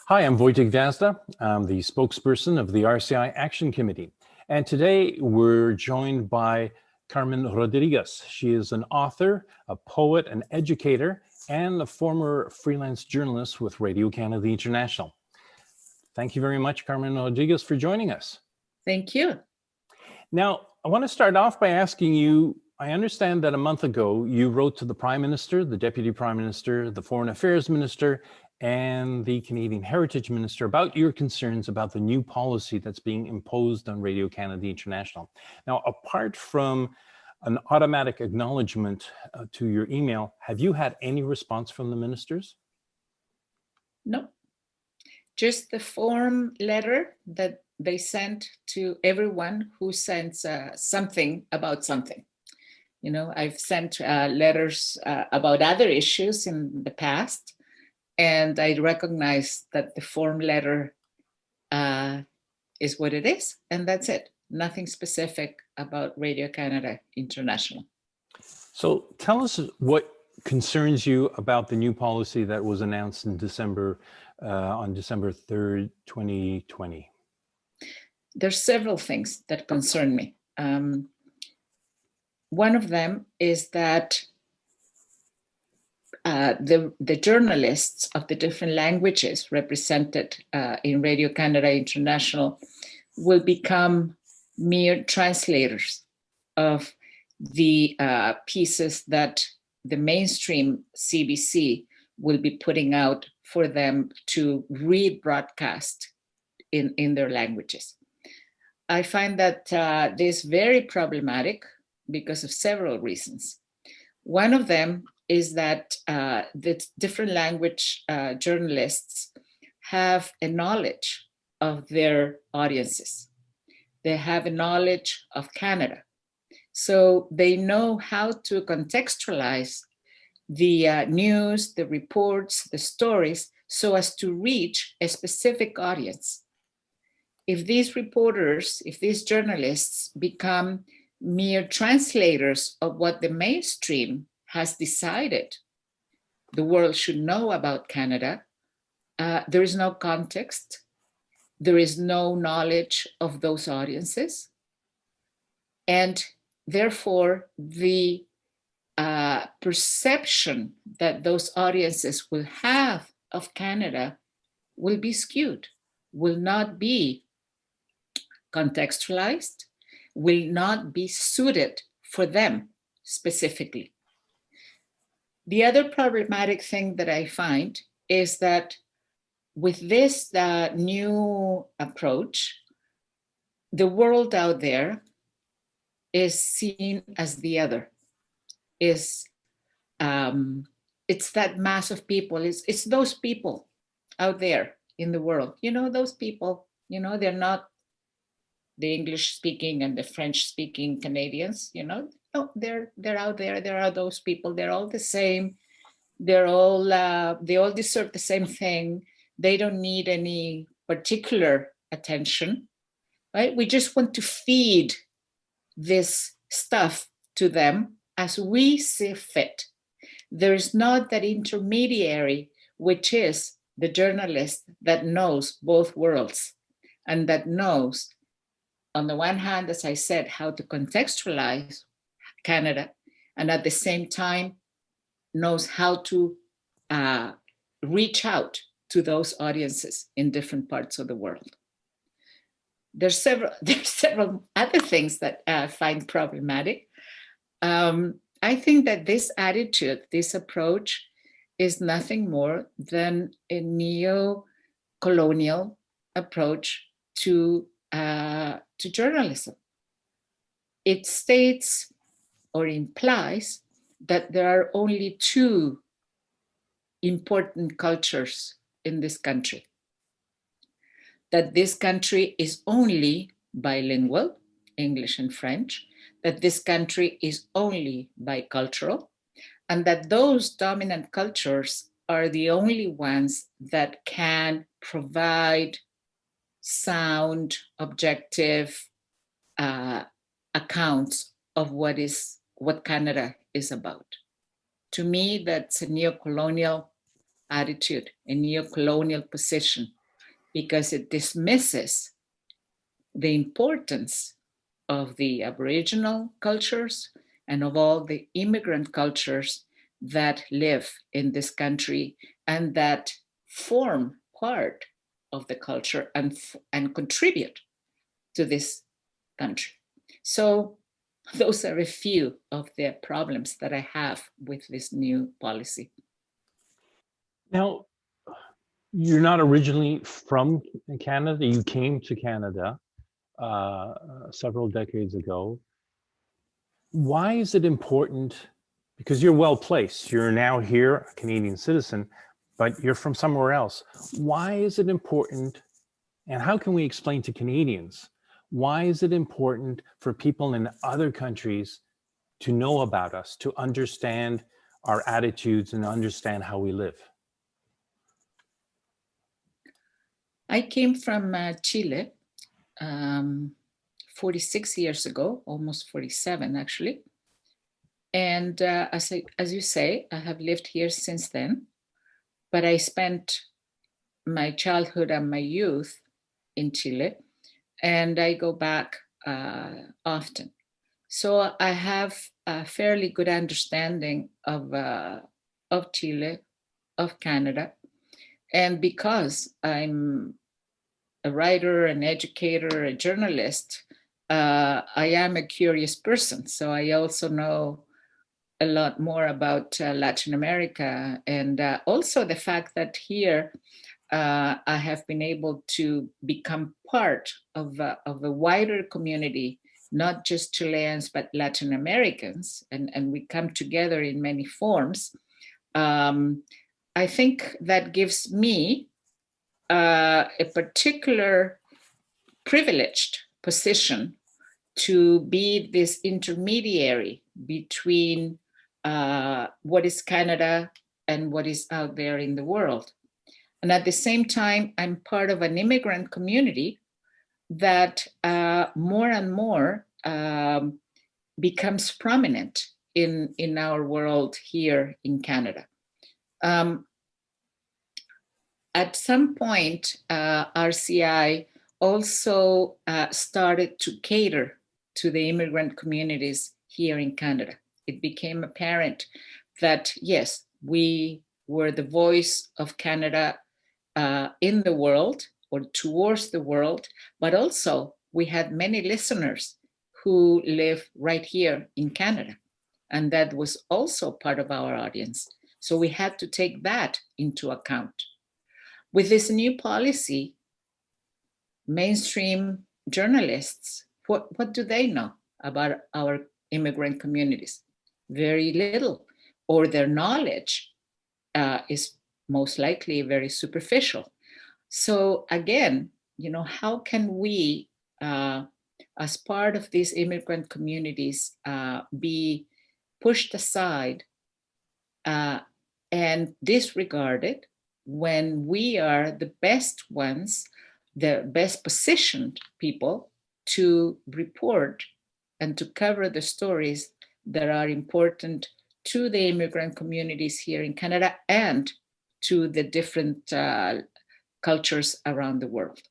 Hi, I'm Wojtek Gwiazda. I'm the spokesperson of the RCI Action Committee. And today we're joined by Carmen Rodriguez. She is an author, a poet, an educator, and a former freelance journalist with Radio Canada International. Thank you very much, Carmen Rodriguez, for joining us. Thank you. Now, I want to start off by asking you, I understand that a month ago you wrote to the Prime Minister, the Deputy Prime Minister, the Foreign Affairs Minister, and the Canadian Heritage Minister about your concerns about the new policy that's being imposed on Radio Canada International. Now, apart from an automatic acknowledgement to your email, have you had any response from the ministers? No, just the form letter that they sent to everyone who sends something about something. You know, I've sent letters about other issues in the past, and I recognize that the form letter is what it is, and that's it. Nothing specific about Radio Canada International. So tell us what concerns you about the new policy that was announced in December, on December 3rd, 2020. There's several things that concern me. One of them is that the journalists of the different languages represented in Radio Canada International will become mere translators of the pieces that the mainstream CBC will be putting out for them to rebroadcast in their languages. I find that this very problematic because of several reasons. One of them is that the different language journalists have a knowledge of their audiences. They have a knowledge of Canada. So they know how to contextualize the news, the reports, the stories, so as to reach a specific audience. If these reporters, if these journalists become mere translators of what the mainstream has decided the world should know about Canada, there is no context, there is no knowledge of those audiences, and therefore the perception that those audiences will have of Canada will be skewed, will not be contextualized, will not be suited for them specifically. The other problematic thing that I find is that with this new approach, the world out there is seen as the other. It's that mass of people, it's those people out there in the world. You know, those people, you know, they're not the English speaking and the French speaking Canadians, you know, no, they're out there. There are those people. They're all the same. They all deserve the same thing. They don't need any particular attention, right? We just want to feed this stuff to them as we see fit. There's not that intermediary, which is the journalist that knows both worlds and that knows, on the one hand, as I said, how to contextualize Canada, and at the same time knows how to reach out to those audiences in different parts of the world. There's several other things that I find problematic. I think that this attitude, this approach, is nothing more than a neo-colonial approach to journalism. It states or implies that there are only two important cultures in this country. That this country is only bilingual, English and French, that this country is only bicultural, and that those dominant cultures are the only ones that can provide sound, objective accounts of what Canada is about. To me, that's a neo-colonial attitude, a neo-colonial position because it dismisses the importance of the Aboriginal cultures and of all the immigrant cultures that live in this country and that form part of the culture and contribute to this country. So those are a few of the problems that I have with this new policy. Now, you're not originally from Canada. You came to Canada several decades ago. Why is it important? Because you're well placed. You're now here, a Canadian citizen, but you're from somewhere else. Why is it important? And how can we explain to Canadians, why is it important for people in other countries to know about us, to understand our attitudes and understand how we live? I came from Chile 46 years ago, almost 47 actually. And as you say, I have lived here since then, but I spent my childhood and my youth in Chile, and I go back often. So I have a fairly good understanding of Chile, of Canada. And because I'm a writer, an educator, a journalist, I am a curious person. So I also know a lot more about Latin America, and also the fact that here I have been able to become part of a wider community, not just Chileans, but Latin Americans, and we come together in many forms. I think that gives me a particular privileged position to be this intermediary between what is Canada and what is out there in the world. And at the same time, I'm part of an immigrant community that more and more becomes prominent in our world here in Canada. At some point, RCI also started to cater to the immigrant communities here in Canada. It became apparent that, yes, we were the voice of Canada in the world or towards the world, but also we had many listeners who live right here in Canada. And that was also part of our audience. So we had to take that into account. With this new policy, mainstream journalists, what do they know about our immigrant communities? Very little, or their knowledge is most likely very superficial. So again, how can we, as part of these immigrant communities, be pushed aside and disregarded when we are the best ones, the best positioned people to report and to cover the stories that are important to the immigrant communities here in Canada and to the different cultures around the world.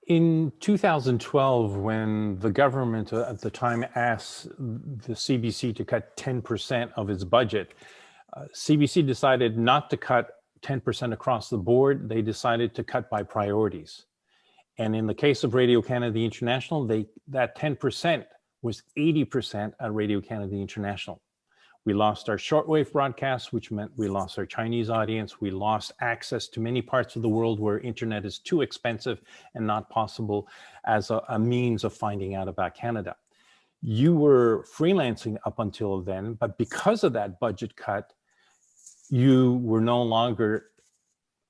In 2012, when the government at the time asked the CBC to cut 10% of its budget, CBC decided not to cut 10% across the board. They decided to cut by priorities. And in the case of Radio-Canada International, that 10% was 80% at Radio-Canada International. We lost our shortwave broadcasts, which meant we lost our Chinese audience. We lost access to many parts of the world where internet is too expensive and not possible as a means of finding out about Canada. You were freelancing up until then, but because of that budget cut, you were no longer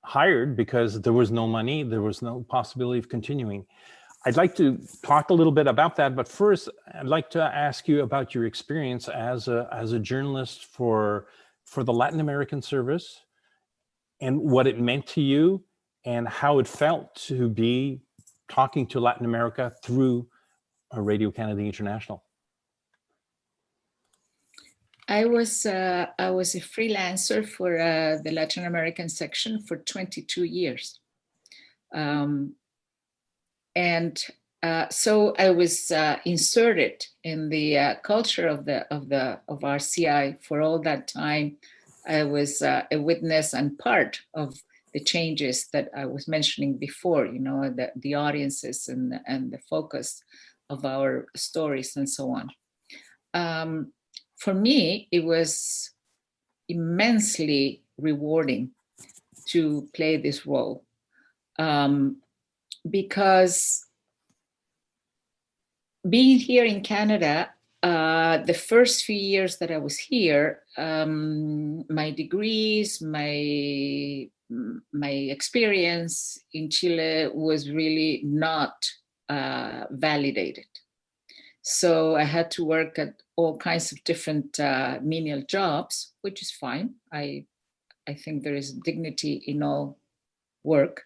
hired because there was no money, there was no possibility of continuing. I'd like to talk a little bit about that, but first, I'd like to ask you about your experience as a journalist for the Latin American service and what it meant to you and how it felt to be talking to Latin America through Radio-Canada International. I was a freelancer for the Latin American section for 22 years. So I was inserted in the culture of RCI for all that time. I was a witness and part of the changes that I was mentioning before, you know, the audiences and the focus of our stories and so on. For me, it was immensely rewarding to play this role, because being here in Canada, the first few years that I was here, my degrees, my experience in Chile was really not validated. So I had to work at all kinds of different menial jobs, which is fine. I think there is dignity in all work.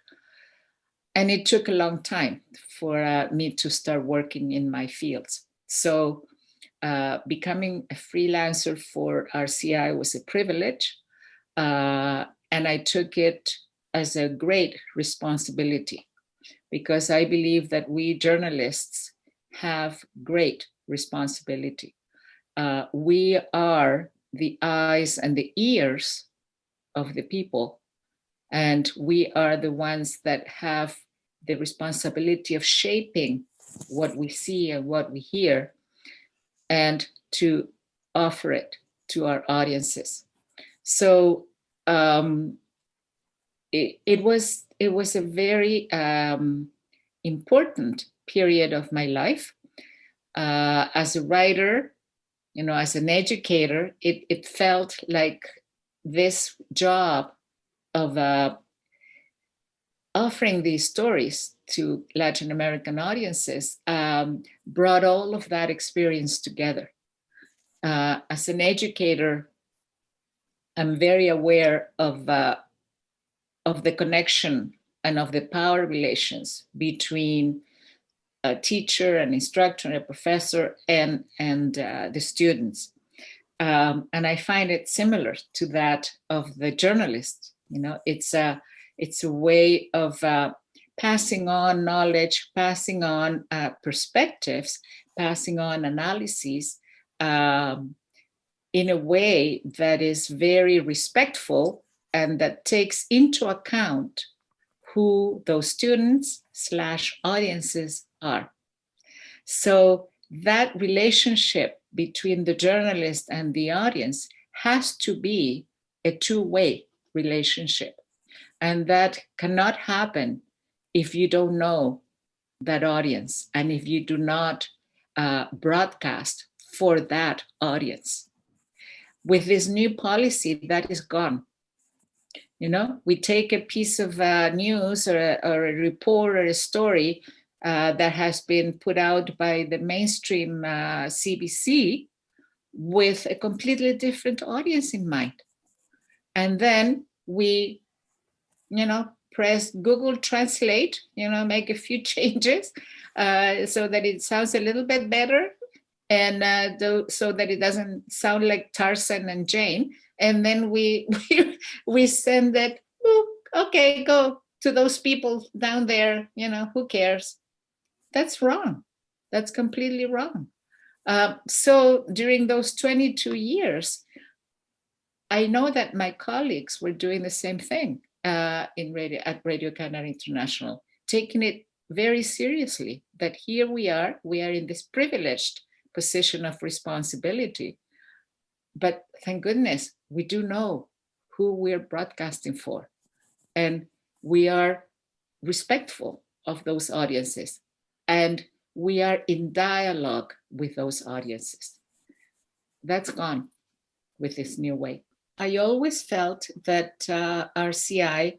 And it took a long time for me to start working in my fields. So becoming a freelancer for RCI was a privilege. And I took it as a great responsibility, because I believe that we journalists have great responsibility. We are the eyes and the ears of the people, and we are the ones that have the responsibility of shaping what we see and what we hear, and to offer it to our audiences. So it was a very important period of my life. As a writer, you know, as an educator, it felt like this job of offering these stories to Latin American audiences brought all of that experience together. As an educator, I'm very aware of the connection and of the power relations between a teacher, an instructor, a professor, and the students. And I find it similar to that of the journalist. You know, it's a way of passing on knowledge, passing on perspectives, passing on analyses in a way that is very respectful and that takes into account who those students / audiences are. So that relationship between the journalist and the audience has to be a two-way relationship. And that cannot happen if you don't know that audience and if you do not broadcast for that audience. With this new policy, that is gone. You know, we take a piece of news or a report or a story that has been put out by the mainstream CBC with a completely different audience in mind. And then we, you know, press Google Translate, you know, make a few changes so that it sounds a little bit better, and so that it doesn't sound like Tarzan and Jane. And then we send that, okay, go to those people down there, you know, who cares? That's wrong. That's completely wrong. So during those 22 years, I know that my colleagues were doing the same thing at Radio Canada International, taking it very seriously, that here we are in this privileged position of responsibility. But thank goodness, we do know who we're broadcasting for. And we are respectful of those audiences. And we are in dialogue with those audiences. That's gone with this new way. I always felt that RCI,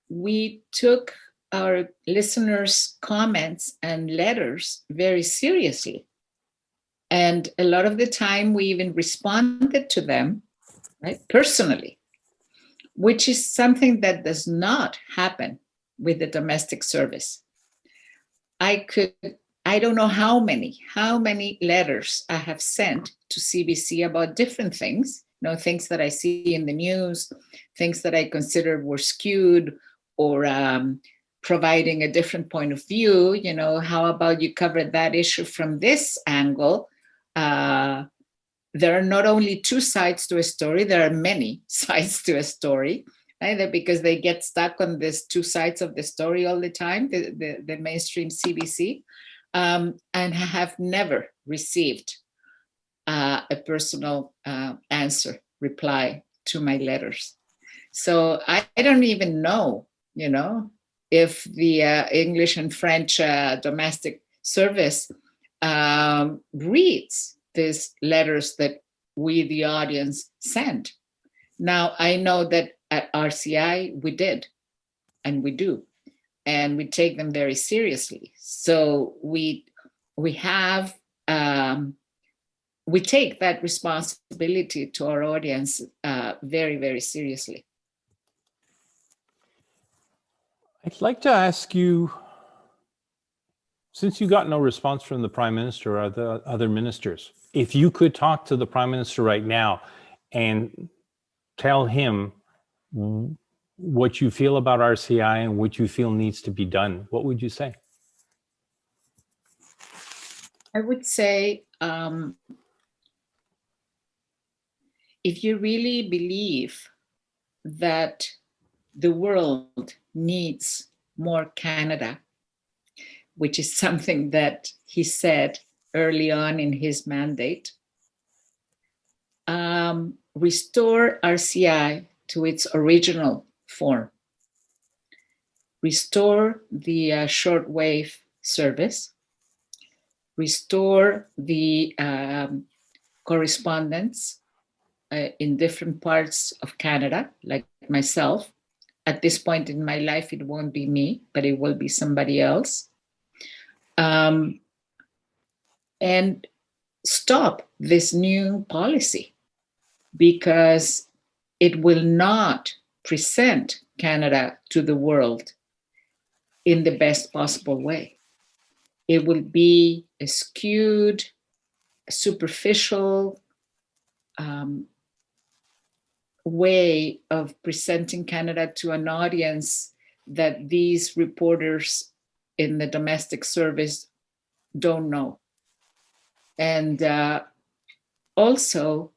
we took our listeners' comments and letters very seriously. And a lot of the time we even responded to them, right, personally, which is something that does not happen with the domestic service. I don't know how many letters I have sent to CBC about different things, you know, things that I see in the news, things that I consider were skewed or providing a different point of view. How about you cover that issue from this angle? There are not only two sides to a story, there are many sides to a story, either because they get stuck on these two sides of the story all the time, the mainstream CBC, and have never received a personal reply to my letters. So I don't even know, if the English and French domestic service reads these letters that we, the audience, send. Now, I know that at RCI we did, and we do, and we take them very seriously. So we have we take that responsibility to our audience very, very seriously. I'd like to ask you, since you got no response from the Prime Minister or the other ministers, if you could talk to the Prime Minister right now and tell him what you feel about RCI and what you feel needs to be done, what would you say? I would say, if you really believe that the world needs more Canada, which is something that he said early on in his mandate, restore RCI to its original form. Restore the shortwave service. Restore the correspondence in different parts of Canada, like myself. At this point in my life, it won't be me, but it will be somebody else. And stop this new policy, because it will not present Canada to the world in the best possible way. It will be a skewed, superficial way of presenting Canada to an audience that these reporters in the domestic service don't know. And also,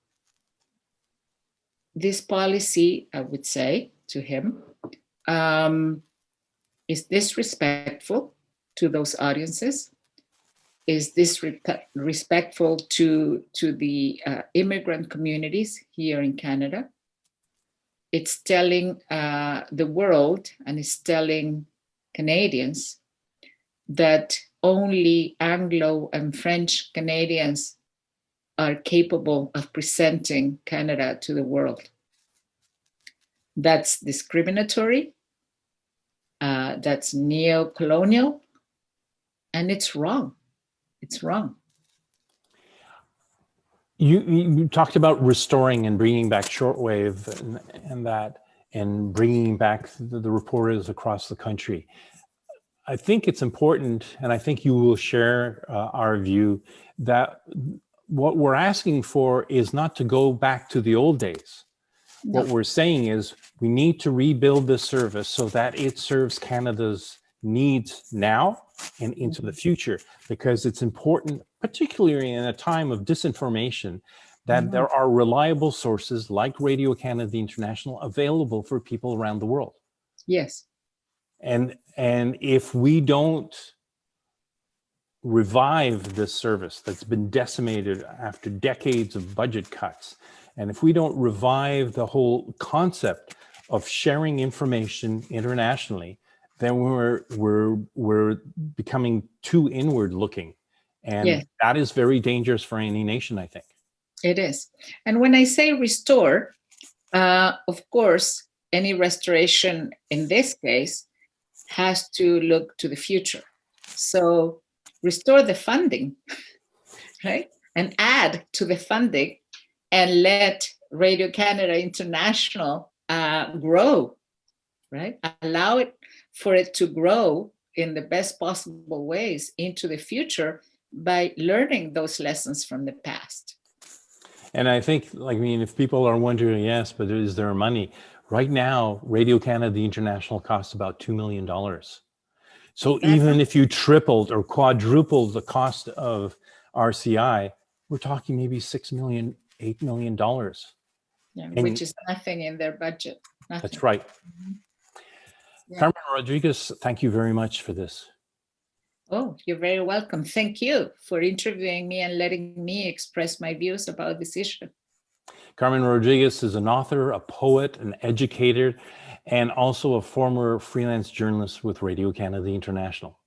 this policy, I would say to him, is disrespectful to those audiences, is disrespectful to the immigrant communities here in Canada. It's telling the world, and it's telling Canadians, that only Anglo and French Canadians are capable of presenting Canada to the world. That's discriminatory, that's neo-colonial, and it's wrong. It's wrong. You talked about restoring and bringing back shortwave and bringing back the reporters across the country. I think it's important, and I think you will share our view, that what we're asking for is not to go back to the old days. No. What we're saying is we need to rebuild this service so that it serves Canada's needs now and into the future, because it's important, particularly in a time of disinformation, that there are reliable sources like Radio Canada International available for people around the world. Yes. And if we don't revive this service that's been decimated after decades of budget cuts, and if we don't revive the whole concept of sharing information internationally, then we're becoming too inward looking. And that is very dangerous for any nation, I think. It is. And when I say restore, of course, any restoration in this case has to look to the future. So restore the funding, right? And add to the funding and let Radio Canada International grow, right? Allow it for it to grow in the best possible ways into the future by learning those lessons from the past. And I think, if people are wondering, yes, but is there money? Right now, Radio Canada International costs about $2 million. So even if you tripled or quadrupled the cost of RCI, we're talking maybe $6 million, $8 million. Yeah, And which is nothing in their budget. Nothing. that's right. Yeah. Carmen Rodriguez, thank you very much for this. Oh, you're very welcome. Thank you for interviewing me and letting me express my views about this issue. Carmen Rodriguez is an author, a poet, an educator, and also a former freelance journalist with Radio Canada International.